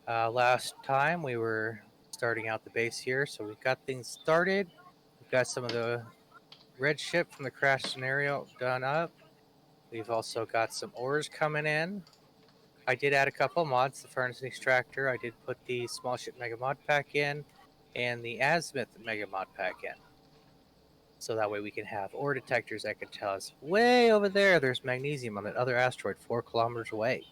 Last time we were starting out the base here, so we've got things started. We've got some of the red ship from the crash scenario done up. We've also got some ores coming in. I did add a couple mods, the furnace extractor. I did put the small ship mega mod pack in, and the azimuth mega mod pack in. So that way we can have ore detectors that can tell us way over there there's magnesium on that other asteroid 4 kilometers away.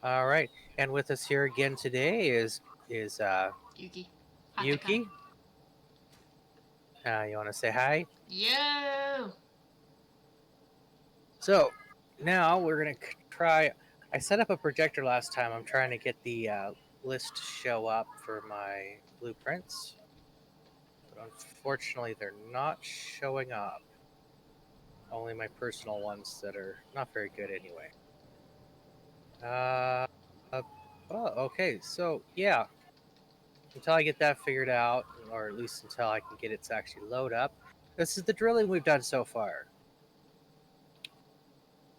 All right, and with us here again today is Yuki. Yuki. You want to say hi? Yo! So now we're gonna try. I set up a projector last time. I'm trying to get the list to show up for my blueprints, but unfortunately they're not showing up. Only my personal ones that are not very good anyway. Oh, okay. So yeah, until I get that figured out, or at least until I can get it to actually load up. This is the drilling we've done so far.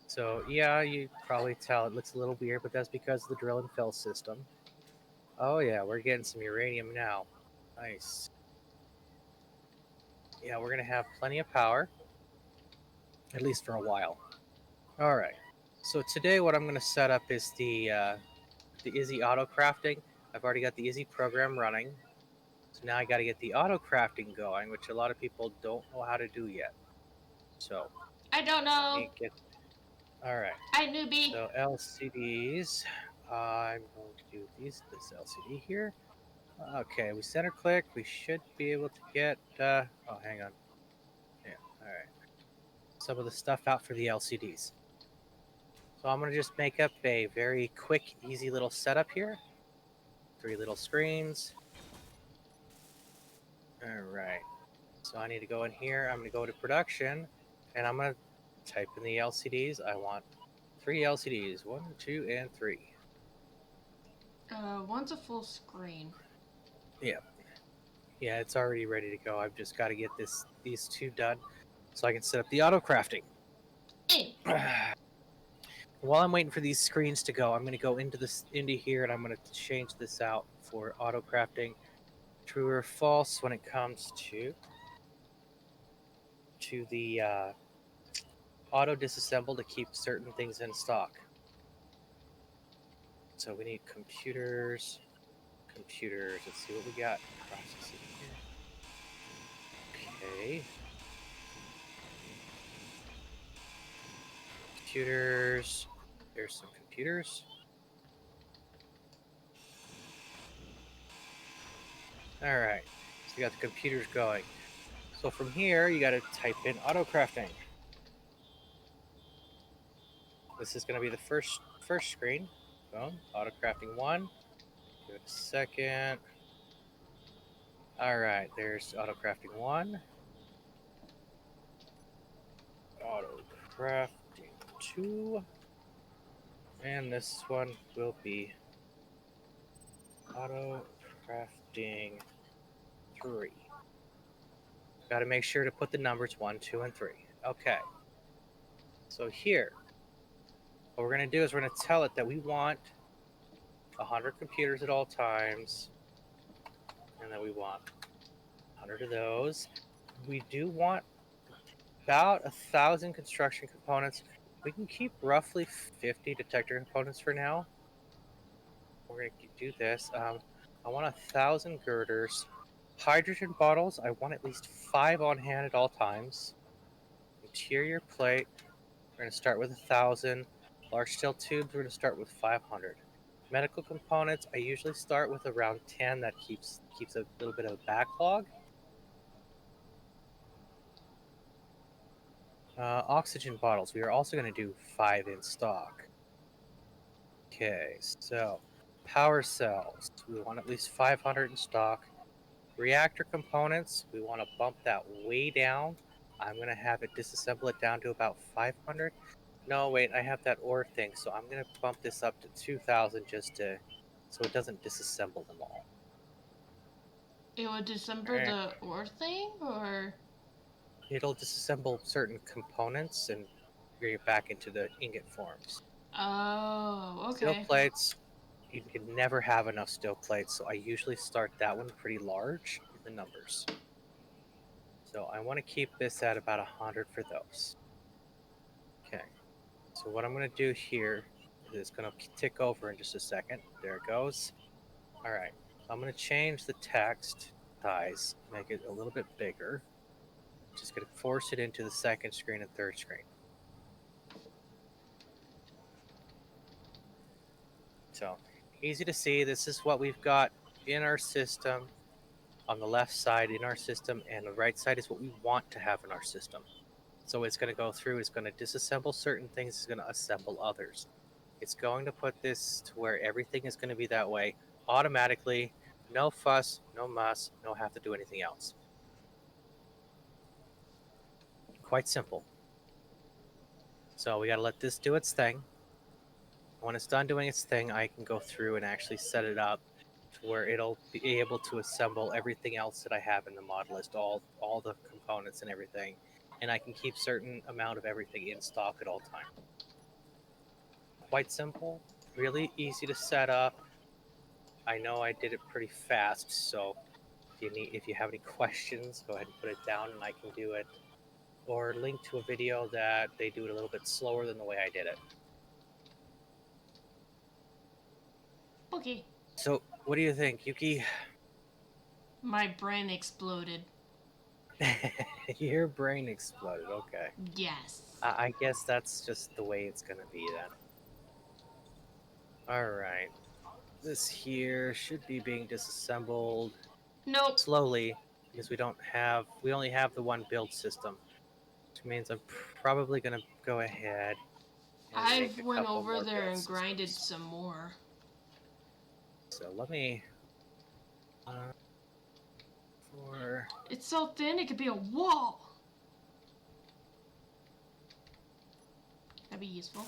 So yeah, you probably tell it looks a little weird, but that's because of the drill and fill system. Oh yeah, we're getting some uranium now. Nice. Yeah, we're gonna have plenty of power, at least for a while. All right. So today, what I'm gonna set up is the Izzy auto crafting. I've already got the Izzy program running, so now I got to get the auto crafting going, which a lot of people don't know how to do yet. So I don't let know. me get. All right. I newbie. So LCDs. I'm going to do this LCD here. Okay, we center click. We should be able to get. Oh, hang on. Yeah. All right. Some of the stuff out for the LCDs. So I'm gonna just make up a very quick, easy little setup here. 3 little screens. All right. So I need to go in here. I'm gonna go to production, and I'm gonna type in the LCDs. I want 3 LCDs. 1, 2, and 3. One's a full screen. Yeah. Yeah, it's already ready to go. I've just got to get these 2 done, so I can set up the auto crafting. Hey! While I'm waiting for these screens to go, I'm going to go into here, and I'm going to change this out for auto crafting. True or false when it comes to the auto disassemble to keep certain things in stock. So we need computers. Let's see what we got. Processing here. Okay. Computers. There's some computers. All right. So we got the computers going. So from here, you got to type in auto crafting. This is going to be the first screen. Boom. Auto crafting 1. Give it a second. All right. There's auto crafting 1. Auto crafting 2. And this one will be auto crafting 3. Got to make sure to put the numbers 1, 2, and 3. Okay. So here, what we're going to do is we're going to tell it that we want 100 computers at all times, and that we want 100 of those. We do want about 1,000 construction components. We can keep roughly 50 detector components for now. We're going to do this. I want 1,000 girders. Hydrogen bottles, I want at least 5 on hand at all times. Interior plate, we're going to start with 1,000. Large steel tubes, we're going to start with 500. Medical components, I usually start with around 10. That keeps a little bit of a backlog. Oxygen bottles, we are also going to do 5 in stock. Okay, so power cells, we want at least 500 in stock. Reactor components, we want to bump that way down. I'm going to have it disassemble it down to about 500. No, wait, I have that ore thing, so I'm going to bump this up to 2,000 just to, so it doesn't disassemble them all. It would disassemble the ore thing, or? It'll disassemble certain components and bring it back into the ingot forms. Oh, Steel okay. plates, you can never have enough steel plates, so I usually start that one pretty large in the numbers. So I want to keep this at about 100 for those. Okay, so what I'm going to do here is going to tick over in just a second. There it goes. All right, I'm going to change the text size, make it a little bit bigger. Just going to force it into the second screen and third screen. So easy to see. This is what we've got in our system on the left side in our system, and the right side is what we want to have in our system. So it's going to go through, it's going to disassemble certain things, it's going to assemble others. It's going to put this to where everything is going to be that way automatically. No fuss, no muss, no have to do anything else. Quite simple. So we got to let this do its thing. When it's done doing its thing, I can go through and actually set it up to where it'll be able to assemble everything else that I have in the mod list, all the components and everything, and I can keep certain amount of everything in stock at all time. Quite simple, really easy to set up. I know I did it pretty fast, so if you have any questions, go ahead and put it down and I can do it, or link to a video that they do it a little bit slower than the way I did it. Okay. So what do you think, Yuki? My brain exploded. Your brain exploded. Okay. Yes. I guess that's just the way it's gonna be then. All right. This here should be being disassembled Nope. slowly because we only have the one build system, which means I'm probably gonna go ahead and make I've a went couple over more there build and grinded systems. some more. So let me. For It's so thin it could be a wall. That'd be useful.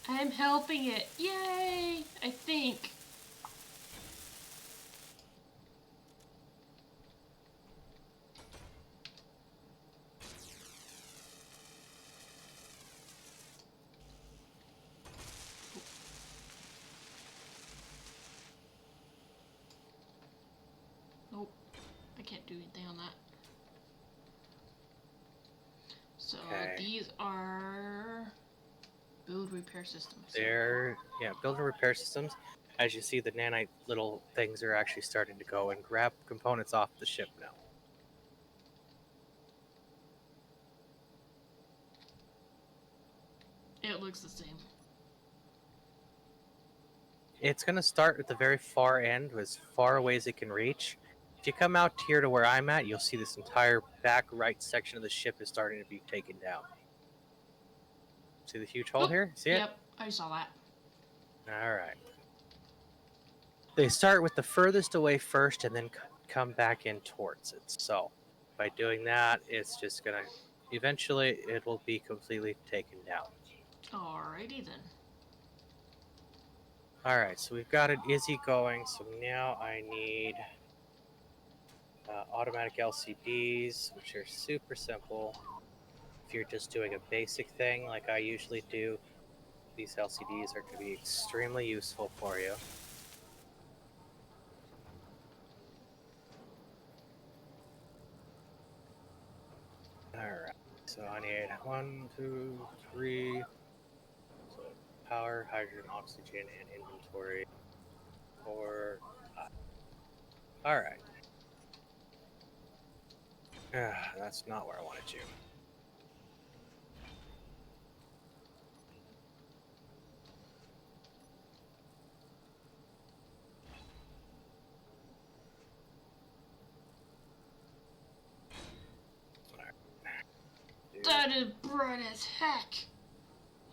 I'm helping it. Yay! I think. Nope. I can't do anything on that. So okay. these are build repair systems. They're build and repair systems. As you see, the nanite little things are actually starting to go and grab components off the ship now. It looks the same. It's going to start at the very far end, as far away as it can reach. If you come out here to where I'm at, you'll see this entire back right section of the ship is starting to be taken down. See the huge hole here? See it? Yep, I saw that. All right. They start with the furthest away first and then come back in towards it. So by doing that, it's just going to, eventually, it will be completely taken down. Alrighty then. All right, so we've got it easy going. So now I need automatic LCDs, which are super simple. If you're just doing a basic thing like I usually do, these LCDs are going to be extremely useful for you. All right, so I need 1, 2, 3. So power, hydrogen, oxygen, and inventory. 4, 5. All right. That's not where I wanted you. That is bright as heck.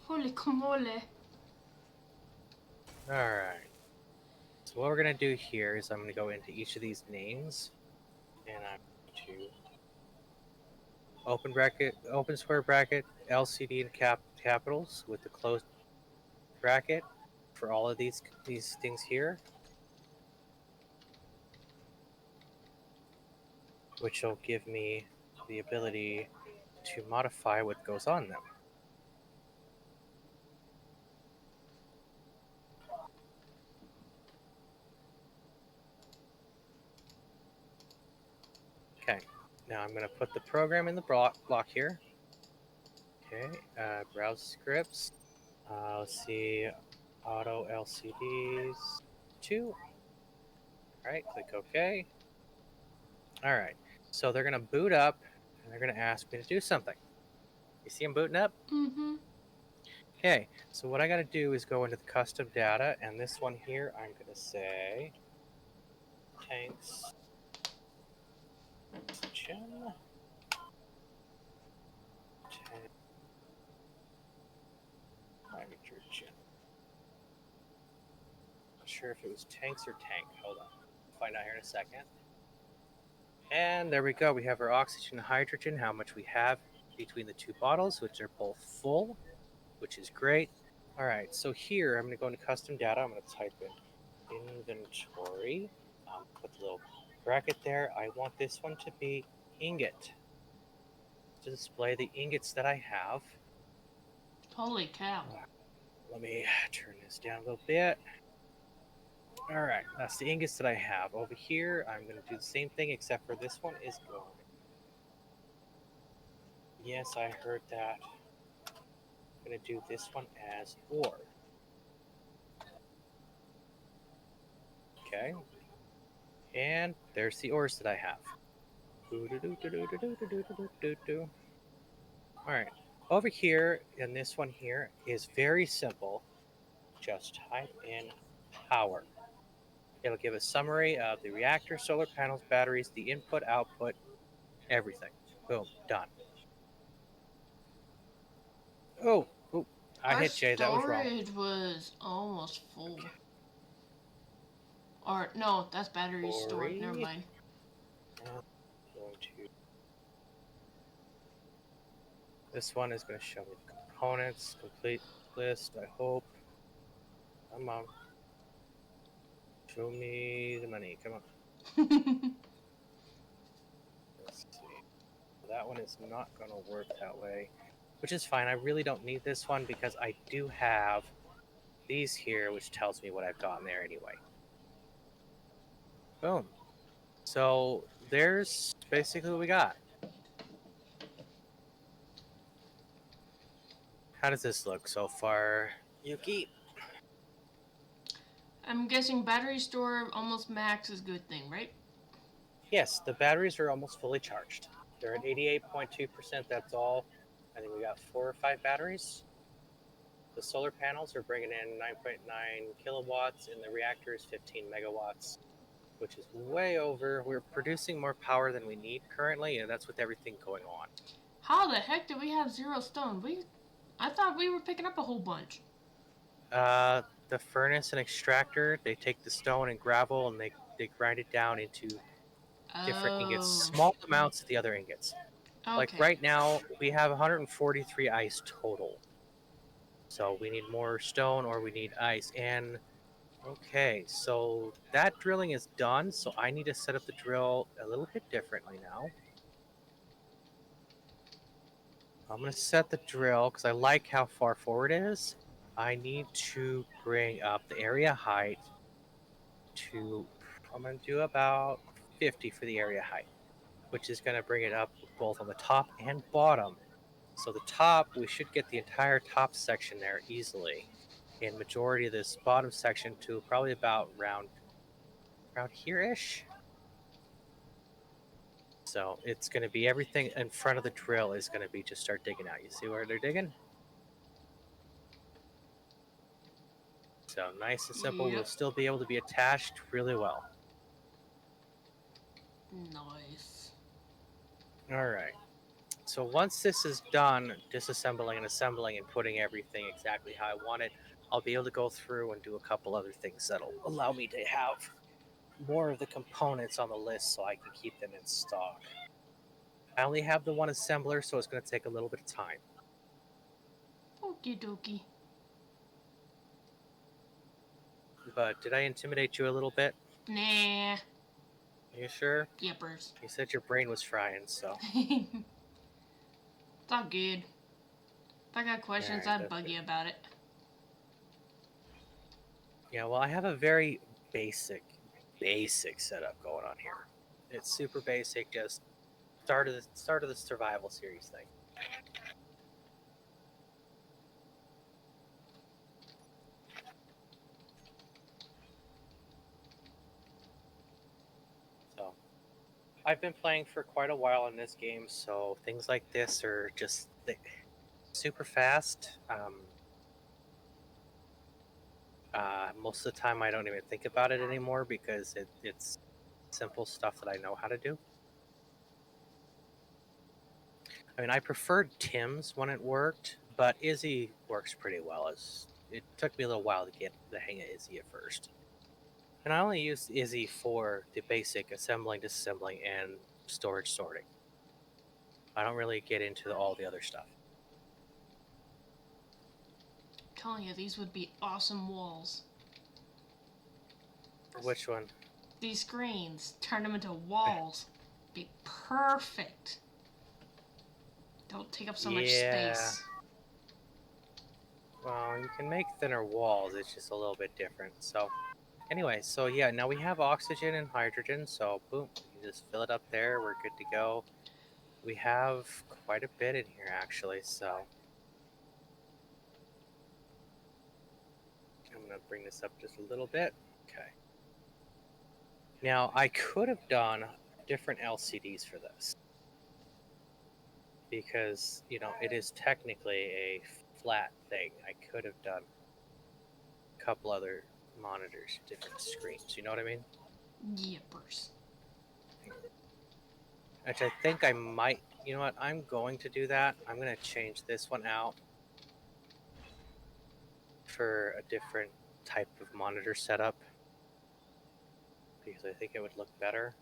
Holy camole. Alright. So what we're going to do here is I'm going to go into each of these names. And I'm going to open square bracket, LCD in capitals with the closed bracket for all of these things here. which will give me the ability to modify what goes on them. Okay, now I'm going to put the program in the block here. Okay, browse scripts. Let's see, auto LCDs 2. All right, click OK. All right, so they're going to boot up and they're going to ask me to do something. You see them booting up? Mm-hmm. Okay, so what I got to do is go into the custom data, and this one here, I'm going to say tanks oxygen. Nitrogen. Not sure if it was tanks or tank. Hold on. Find out here in a second. And there we go. We have our oxygen and hydrogen, how much we have between the two bottles, which are both full, which is great. All right, so here I'm going to go into custom data. I'm going to type in inventory. Put the little bracket there. I want this one to be ingot, to display the ingots that I have. Holy cow. Let me turn this down a little bit. All right, that's the ingots that I have. Over here, I'm going to do the same thing, except for this one is gone. Yes, I heard that. I'm going to do this one as ore. Okay. And there's the ores that I have. All right. Over here, in this one here, is very simple. Just type in power. It'll give a summary of the reactor, solar panels, batteries, the input, output, everything. Boom, done. Oh, I Our hit J. That was wrong. storage was almost full. Okay. Or, no, that's batteries stored. Never Story. mind. Going to. This one is going to show me the components, complete list, I hope. Come on. Show me the money. Come on. Let's see. That one is not going to work that way, which is fine. I really don't need this one because I do have these here, which tells me what I've got in there anyway. Boom. So there's basically what we got. How does this look so far, Yuki? I'm guessing battery store almost max is a good thing, right? Yes, the batteries are almost fully charged. They're at 88.2%. That's all. I think we got 4 or 5 batteries. The solar panels are bringing in 9.9 kilowatts, and the reactor is 15 megawatts, which is way over. We're producing more power than we need currently, and that's with everything going on. How the heck did we have 0 stone? I thought we were picking up a whole bunch. The furnace and extractor, they take the stone and gravel and they grind it down into different ingots, small amounts of the other ingots. Okay. Like right now, we have 143 ice total. So we need more stone or we need ice. And okay, so that drilling is done. So I need to set up the drill a little bit differently now. I'm going to set the drill because I like how far forward it is. I need to bring up the area height to, I'm going to do about 50 for the area height, which is going to bring it up both on the top and bottom. So the top, we should get the entire top section there easily. And majority of this bottom section to probably about around here-ish. So it's going to be everything in front of the drill is going to be just start digging out. You see where they're digging? So nice and simple. Yep. We'll still be able to be attached really well. Nice. All right. So once this is done, disassembling and assembling and putting everything exactly how I want it, I'll be able to go through and do a couple other things that'll allow me to have more of the components on the list so I can keep them in stock. I only have the one assembler, so it's going to take a little bit of time. Okie dokie. But did I intimidate you a little bit? Nah. You sure? Yippers. You said your brain was frying, so. It's all good. If I got questions, Alright, I'd bug you about it. yeah, well, I have a very basic setup going on here. It's super basic, just start of the survival series thing. So, I've been playing for quite a while in this game, so things like this are just super fast. Most of the time, I don't even think about it anymore because it's simple stuff that I know how to do. I mean, I preferred Tim's when it worked, but Izzy works pretty well. It took me a little while to get the hang of Izzy at first. And I only used Izzy for the basic assembling, disassembling, and storage sorting. I don't really get into all the other stuff. I'm telling you, these would be awesome walls. Which one? These screens, turn them into walls. Be perfect. Don't take up so much space. Well, you can make thinner walls. It's just a little bit different. So, anyway, so yeah, now we have oxygen and hydrogen. So, boom, you just fill it up there. We're good to go. We have quite a bit in here, actually. So, I'm going to bring this up just a little bit. Okay. Now, I could have done different LCDs for this because, you know, it is technically a flat thing. I could have done a couple other monitors, different screens. You know what I mean? Yippers. Which I think I might, you know what, I'm going to do that. I'm going to change this one out for a different type of monitor setup because I think it would look better.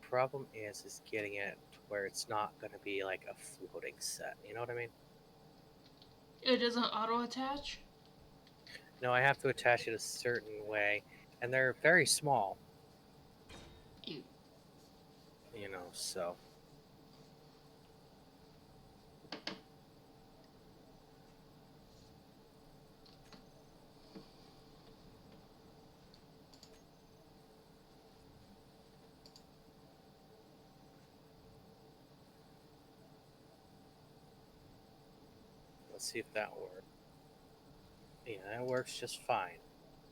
Problem is getting it to where it's not going to be like a floating set. You know what I mean? It doesn't auto attach? No, I have to attach it a certain way, and they're very small. Ew. You know, so. Let's see if that works. Yeah, that works just fine.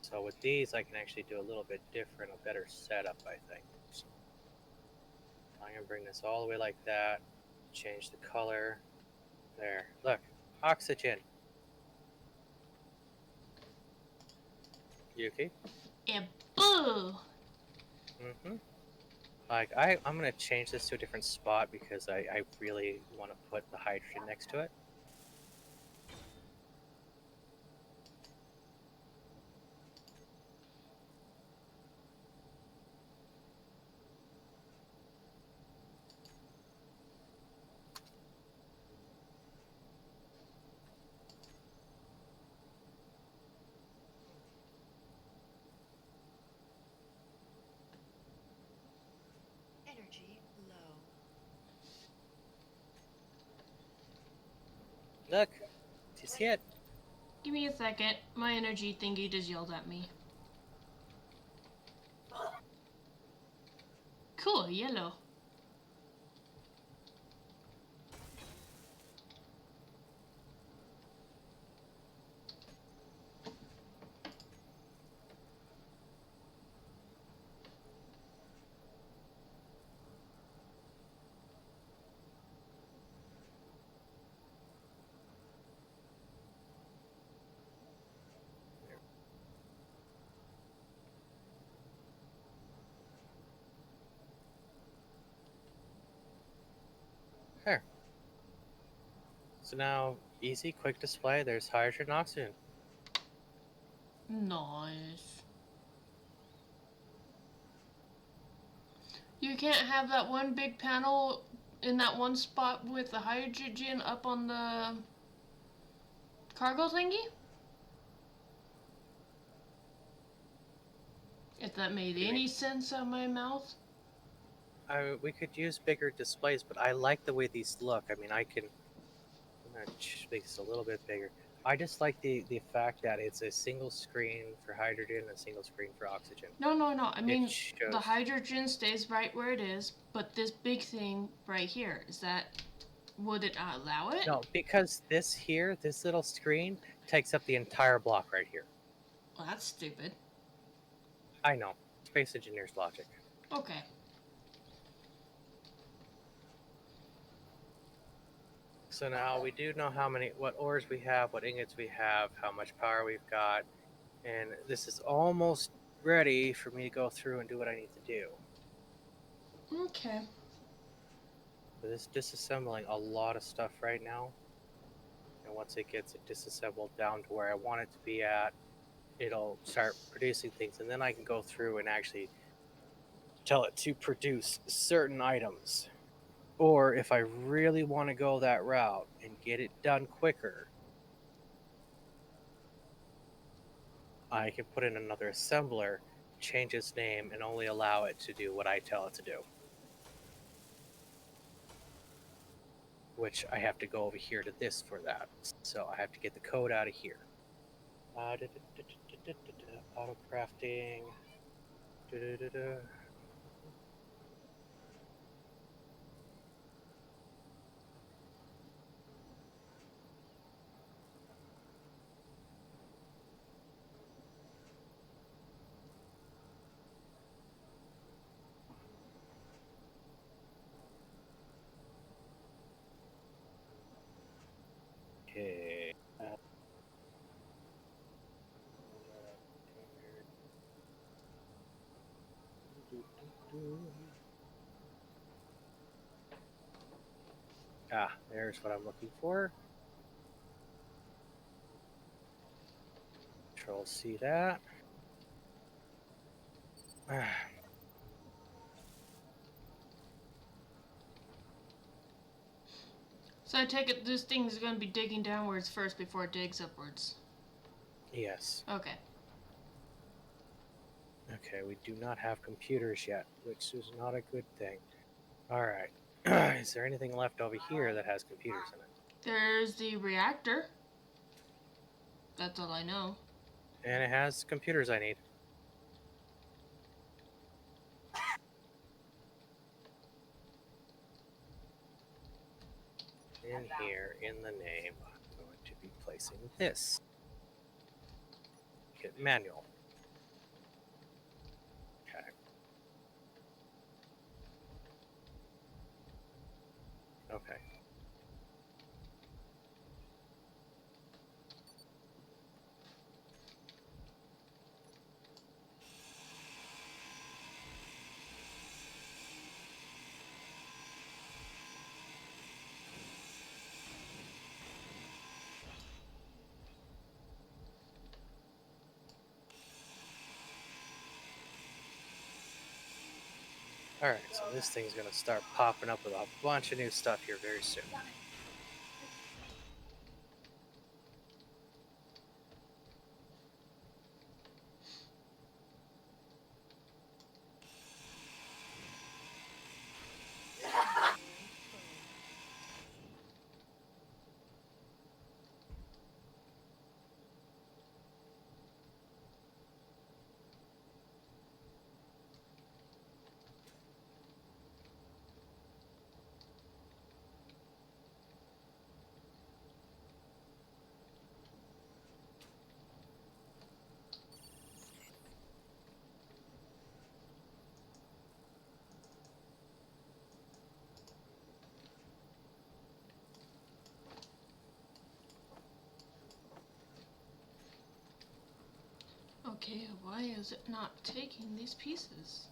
So with these, I can actually do a little bit different, a better setup, I think. So I'm gonna bring this all the way like that, change the color. There, look, oxygen. Yuki? And boo! Mm-hmm. Like, I'm gonna change this to a different spot because I really want to put the hydrogen next to it. Energy low. Look, do you see it? Give me a second. My energy thingy just yelled at me. Cool, yellow. Here. So now, easy, quick display. There's hydrogen and oxygen. Nice. You can't have that one big panel in that one spot with the hydrogen up on the cargo thingy? If that made You any mean- sense out of my mouth. We could use bigger displays, but I like the way these look. I mean, I'm gonna make this a little bit bigger. I just like the fact that it's a single screen for hydrogen and a single screen for oxygen. No, no, no. I mean, shows- the hydrogen stays right where it is, but this big thing right here, is that... Would it not allow it? No, because this here, this little screen, takes up the entire block right here. Well, that's stupid. I know. Space engineer's logic. Okay. So now we do know what ores we have, what ingots we have, how much power we've got, and this is almost ready for me to go through and do what I need to do. Okay. So this is disassembling a lot of stuff right now, and once it gets it disassembled down to where I want it to be at, it'll start producing things, and then I can go through and actually tell it to produce certain items. Or if I really want to go that route and get it done quicker, I can put in another assembler, change its name, and only allow it to do what I tell it to do. Which I have to go over here to this for that. So I have to get the code out of here. Auto crafting. Okay. Ah, there's what I'm looking for. Control C that. So I take it this thing is going to be digging downwards first before it digs upwards. Yes. Okay. Okay, we do not have computers yet, which is not a good thing. Alright. Is there anything left over here that has computers in it? There's the reactor. That's all I know. And it has computers I need. In here, in the name, I'm going to be placing this. Hit manual. Okay. Okay. Alright, so this thing's going to start popping up with a bunch of new stuff here very soon. Okay, why is it not taking these pieces?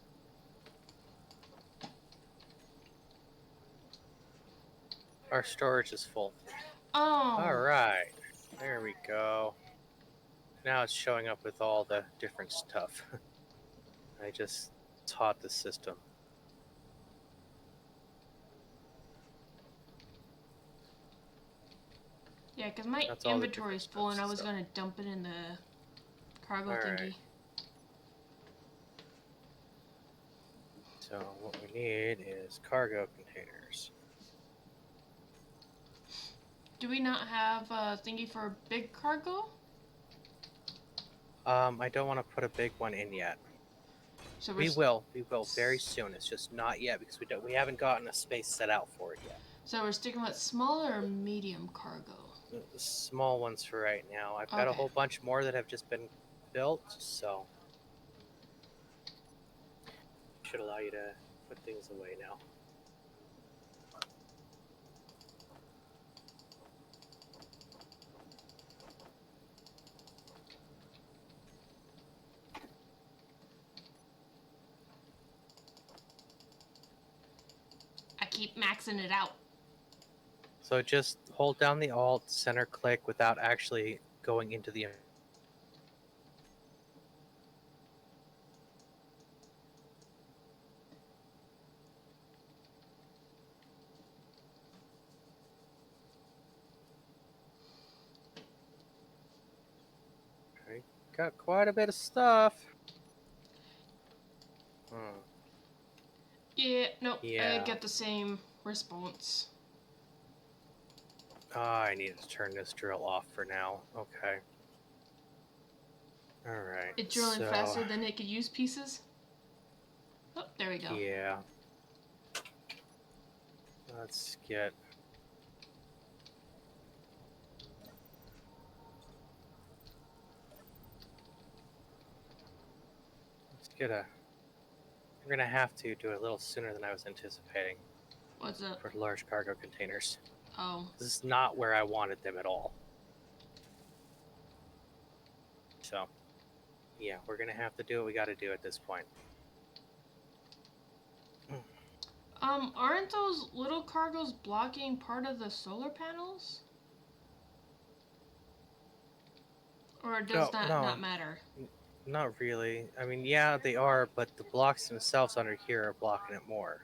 Our storage is full. Oh! Alright, there we go. Now it's showing up with all the different stuff. I just taught the system. Yeah, because my That's all the inventory is different full and I was stuff. going to dump it in the cargo Alright. thingy. So what we need is cargo containers. Do we not have a thingy for big cargo? I don't want to put a big one in yet. So We will very soon. It's just not yet because we haven't gotten a space set out for it yet. So we're sticking with small or medium cargo? The small ones for right now. I've got a Okay. whole bunch more that have just been built, so should allow you to put things away now. I keep maxing it out. So just hold down the Alt, center click without actually going into the. Okay, got quite a bit of stuff. Yeah, nope. Yeah. I get the same response. I need to turn this drill off for now. Okay. Alright. It's drilling faster than it could use pieces. Oh, there we go. Yeah. Let's get. We're gonna have to do it a little sooner than I was anticipating What's up? for large cargo containers. Oh. This is not where I wanted them at all. So, yeah, we're gonna have to do what we gotta do at this point. Aren't those little cargos blocking part of the solar panels? Or does that not matter? Not really. I mean, yeah, they are, but the blocks themselves under here are blocking it more.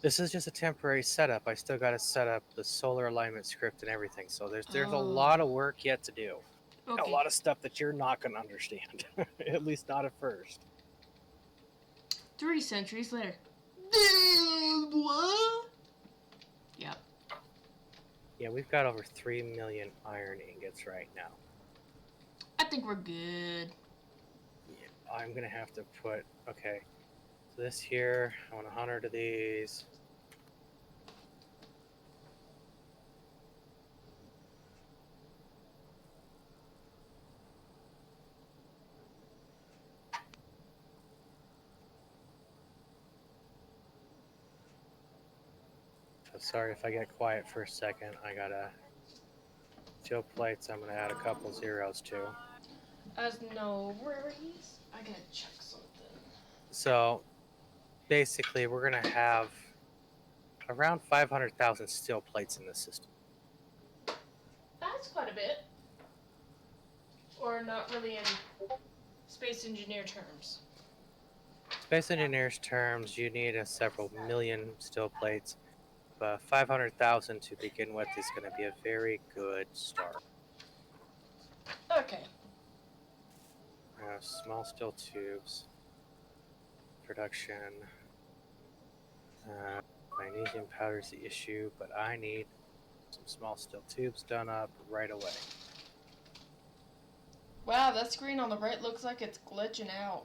This is just a temporary setup. I still got to set up the solar alignment script and everything. So there's a lot of work yet to do. Okay. A lot of stuff that you're not going to understand, at least not at first. 3 centuries later. What? Yep. Yeah, we've got over 3 million iron ingots right now. I think we're good. Yeah, I'm going to have to put, okay, so this here, I want 100 of these. So sorry if I get quiet for a second. I got steel plates. I'm going to add a couple zeros to. As no worries. I gotta check something. So basically, we're going to have around 500,000 steel plates in this system. That's quite a bit. Or not really in space engineer terms. Space engineers terms, you need several million steel plates. But 500,000 to begin with is going to be a very good start. Okay. Small steel tubes. Production. Magnesium powder is the issue, but I need some small steel tubes done up right away. Wow, that screen on the right looks like it's glitching out.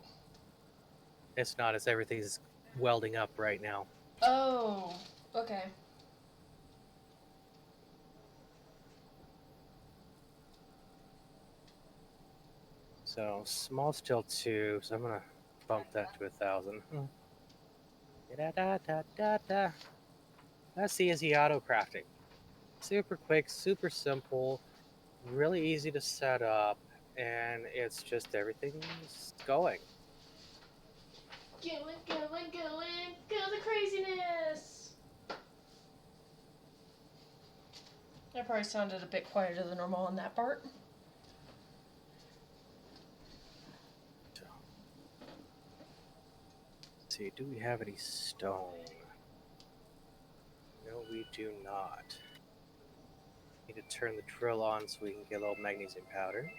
It's not, as everything's welding up right now. Oh, okay. So, small steel tubes, I'm gonna bump that to 1,000. That's the easy auto crafting. Super quick, super simple, really easy to set up, and it's just everything's going. Going, go the craziness! That probably sounded a bit quieter than normal on that part. Let's see, do we have any stone? No, we do not. Need to turn the drill on so we can get a little magnesium powder.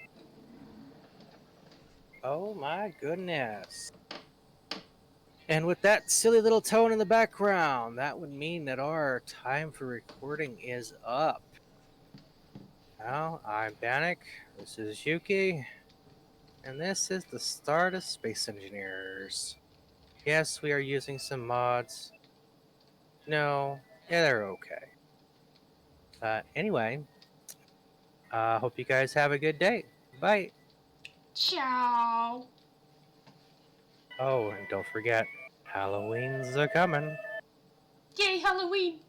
Oh my goodness. And with that silly little tone in the background, that would mean that our time for recording is up. Now, I'm Banic, this is Yuki, and this is the start of Space Engineers. Yes, we are using some mods. No, yeah, they're okay. Anyway, hope you guys have a good day. Bye. Ciao. Oh, and don't forget, Halloween's a coming. Yay, Halloween!